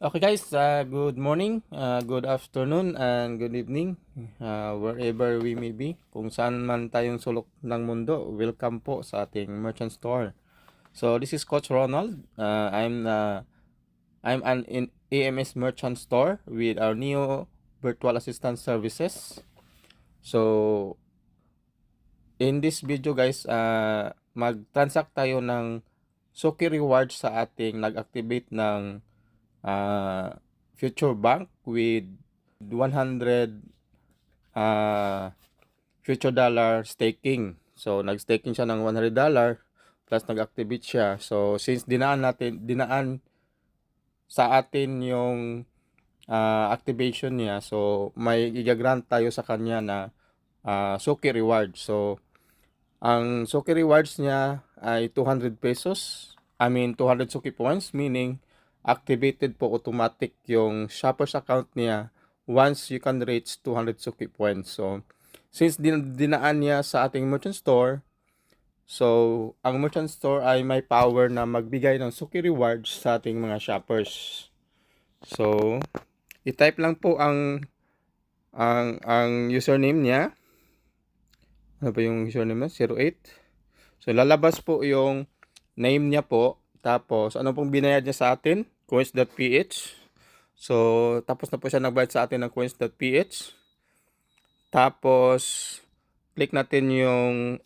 Okay guys, good morning, good afternoon, and good evening, wherever we may be. Kung saan man tayong sulok ng mundo, welcome po sa ating merchant store. So this is Coach Ronald. I'm an AMS merchant store with our Neo virtual assistant services. So in this video guys, mag-transact tayo ng Suki Rewards sa ating nag-activate ng uh, Future Bank with 100 future dollar staking. So nag-staking siya ng $100 plus nag-activate siya. So since dinaan sa atin yung activation niya, so may i-grant tayo sa kanya na Suki reward. So ang Suki rewards niya ay 200 pesos. I mean 200 Suki points, meaning activated po automatic yung shopper's account niya once you can reach 200 Suki points. So since dinaan niya sa ating merchant store, so ang merchant store ay may power na magbigay ng Suki rewards sa ating mga shoppers. So i-type lang po ang username niya. Ano ba yung username niya? 08. So lalabas po yung name niya po. Tapos ano pong binayad niya sa atin? Coins.ph. So tapos na po siya nagbayad sa atin ng coins.ph. Tapos click natin yung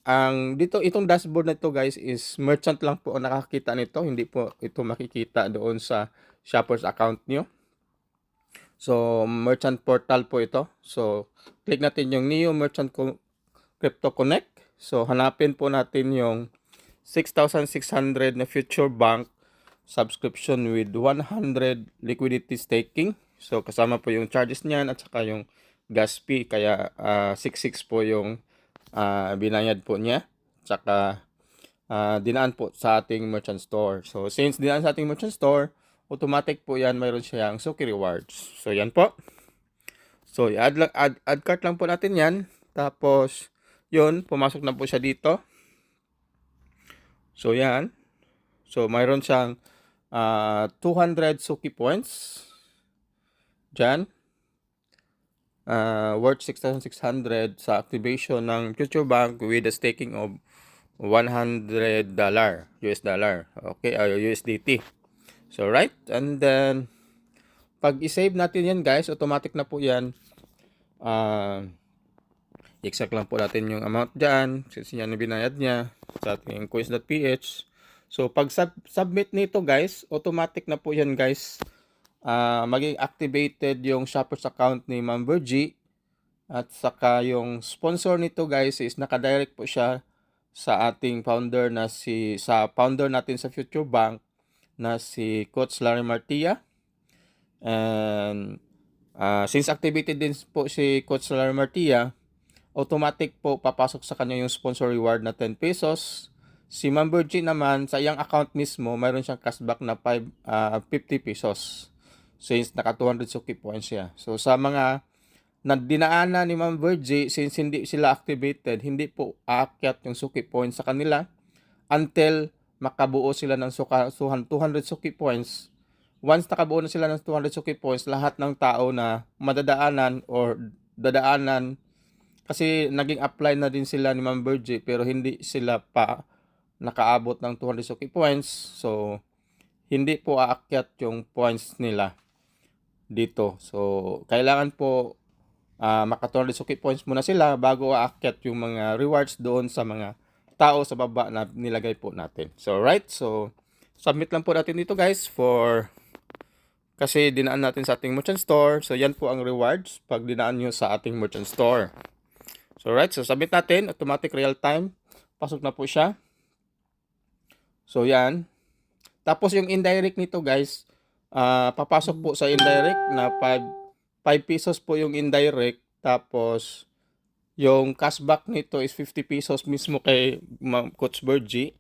itong dashboard na ito guys is merchant lang po ang nakakita nito, hindi po ito makikita doon sa shoppers account niyo. So merchant portal po ito. So click natin yung Neo Merchant Crypto Connect. So hanapin po natin yung 6,600 na Future Bank subscription with 100 liquidity staking. So kasama po yung charges niyan at saka yung gas fee, kaya 66 po yung binayad po niya. Tsaka dinaan po sa ating merchant store. So since dinaan sa ating merchant store, automatic po yan, mayroon siyang Suki rewards. So yan po. So add cart lang po natin yan. Tapos yun, pumasok na po siya dito. So yan. So mayroon siyang 200 Suki points dyan. Worth 6,600 sa activation ng Future Bank with a staking of $100 US dollar. Okay, USDT. So right, and then pag i-save natin yan guys, automatic na po yan. Exact lang po natin yung amount dyan, since yan na binayad niya sa ating coins.ph. So pag submit nito guys, automatic na po yan guys. Maging activated yung shoppers account ni Ma'am Virgie. At saka yung sponsor nito guys is nakadirect po siya sa ating founder sa founder natin sa Future Bank na si Coach Larry Martia. And since activated din po si Coach Larry Martia, automatic po papasok sa kanya yung sponsor reward na 10 pesos. Si Ma'am Virgie naman, sa iyang account mismo, mayroon siyang cashback na 50 pesos. Since naka 200 Suki points siya. So sa mga na dinaanan ni Ma'am Virgie, since hindi sila activated, hindi po aakyat yung Suki points sa kanila until makabuo sila ng 200 Suki points. Once nakabuo na sila ng 200 Suki points, lahat ng tao na madadaanan or dadaanan, kasi naging apply na din sila ni Ma'am Virgie pero hindi sila pa nakaabot ng 200 Suki points. So hindi po aakyat yung points nila dito. So kailangan po maka 200 Suki points muna sila bago aakyat yung mga rewards doon sa mga tao sa baba na nilagay po natin. So right, so submit lang po natin dito guys kasi dinaan natin sa ating merchant store. So yan po ang rewards pag dinaan nyo sa ating merchant store. So right, so submit natin, automatic real time. Pasok na po siya. So yan. Tapos yung indirect nito guys, papasok po sa indirect na 5 pesos po yung indirect. Tapos yung cashback nito is 50 pesos mismo kay Coach Virgie.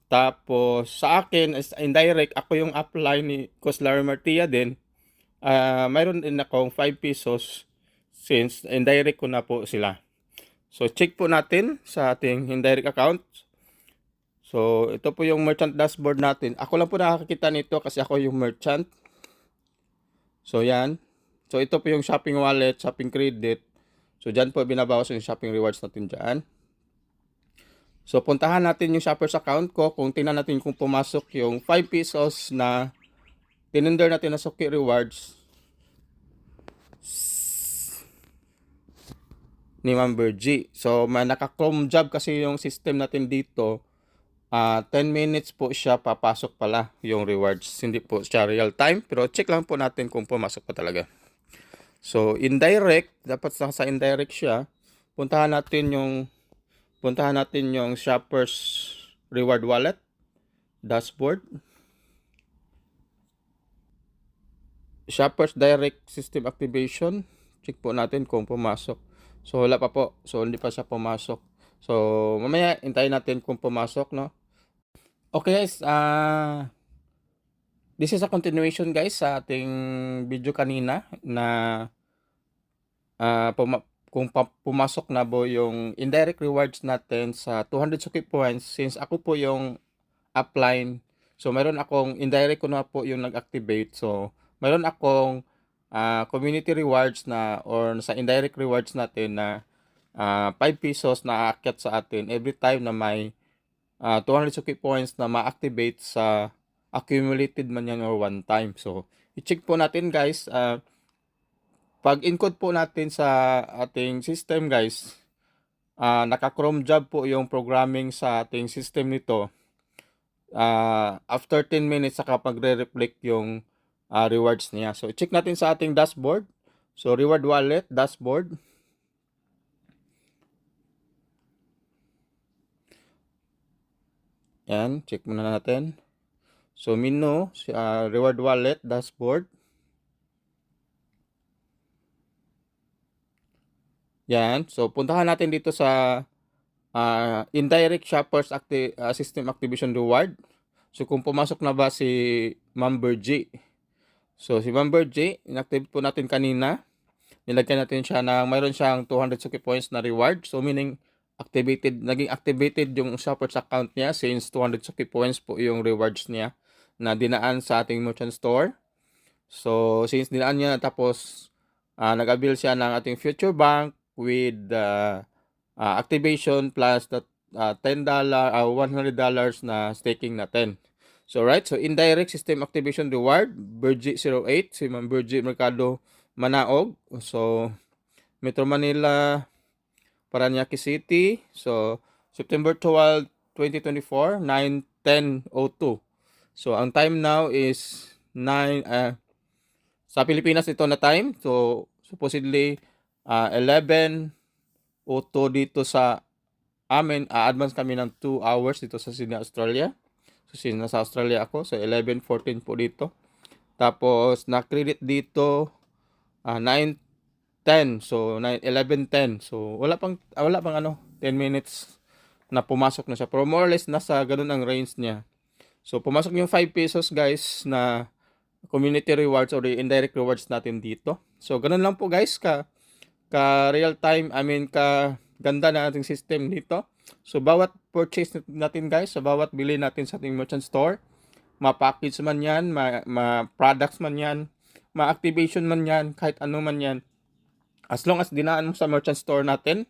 Tapos sa akin is indirect, ako yung apply ni Coach Larry Martia din. Mayroon din akong 5 pesos since indirect ko na po sila. So check po natin sa ating indirect account. So ito po yung merchant dashboard natin. Ako lang po nakakita nito kasi ako yung merchant. So yan. So ito po yung shopping wallet, shopping credit. So dyan po binabawas yung shopping rewards natin dyan. So puntahan natin yung shoppers account ko. Kung tingnan natin kung pumasok yung 5 pesos na tinender natin na Suki Rewards ni Ma'am Virgie. So may naka-chrome job kasi yung system natin dito. 10 minutes po siya papasok pala yung rewards. Hindi po siya real time, pero check lang po natin kung pumasok pa talaga. So indirect, dapat sa indirect siya. Puntahan natin yung shoppers reward wallet dashboard. Shoppers direct system activation. Check po natin kung pumasok. So wala pa po. So hindi pa siya pumasok. So mamaya hintayin natin kung pumasok, no? Okay guys, this is a continuation guys sa ating video kanina na kung pumasok na po yung indirect rewards natin sa 200 Suki points. Since ako po yung upline, so meron akong indirect ko na po yung nag-activate. So meron akong community rewards na or sa indirect rewards natin na 5 pesos na aakyat sa atin every time na may 200 Suki points na ma-activate sa accumulated man yan or one time. So, i-check po natin guys. Pag encode po natin sa ating system guys, naka-chrome job po yung programming sa ating system nito. After 10 minutes, saka magre-reflect yung rewards niya. So, i-check natin sa ating dashboard. So, reward wallet, dashboard. Yan, check muna natin. So, menu, reward wallet, dashboard. Yan. So, puntahan natin dito sa indirect shoppers system activation reward. So, kung pumasok na ba si Ma'am Virgie. So, si Ma'am Virgie, inactivate po natin kanina. Nilagyan natin siya na mayroon siyang 200 Suki points na reward. So, meaning, naging activated yung shoppers account niya since 200 Suki points po yung rewards niya na dinaan sa ating merchant store. So, since dinaan niya, tapos nag-avail siya ng ating future bank with activation plus the $10, $100 na staking natin. So, right. So, indirect system activation reward, Virgie 08, si Ma'am Virgie Mercado Manaog. So, Metro Manila, Parañaque City. So, September 12, 2024, 9:10:02. So, ang time now is 9, sa Pilipinas ito na time. So, supposedly, 11:02 dito sa amin. Advance kami ng 2 hours dito sa Sydney, Australia. So, since nasa Australia ako, so 11:14 po dito. Tapos, na-credit dito, 9:10. So, 11:10. So, wala pang 10 minutes na pumasok na siya. Pero more or less, nasa ganun ang range niya. So, pumasok yung 5 pesos guys na community rewards or the indirect rewards natin dito. So, ganun lang po guys ka real time, ka ganda na ating system dito. So, bawat purchase natin guys, sa bawat bili natin sa ating merchant store, ma-package man yan, ma-products man yan, ma-activation man yan, kahit ano man yan. As long as dinaan mo sa merchant store natin,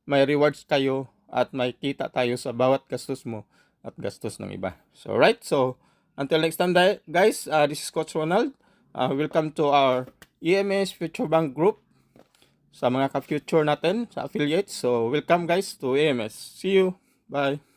may rewards kayo at may kita tayo sa bawat gastos mo at gastos ng iba. So, right. So, until next time guys, this is Coach Ronald. Welcome to our EMS Future Bank Group sa mga ka-future natin sa affiliates. So, welcome guys to EMS. See you. Bye.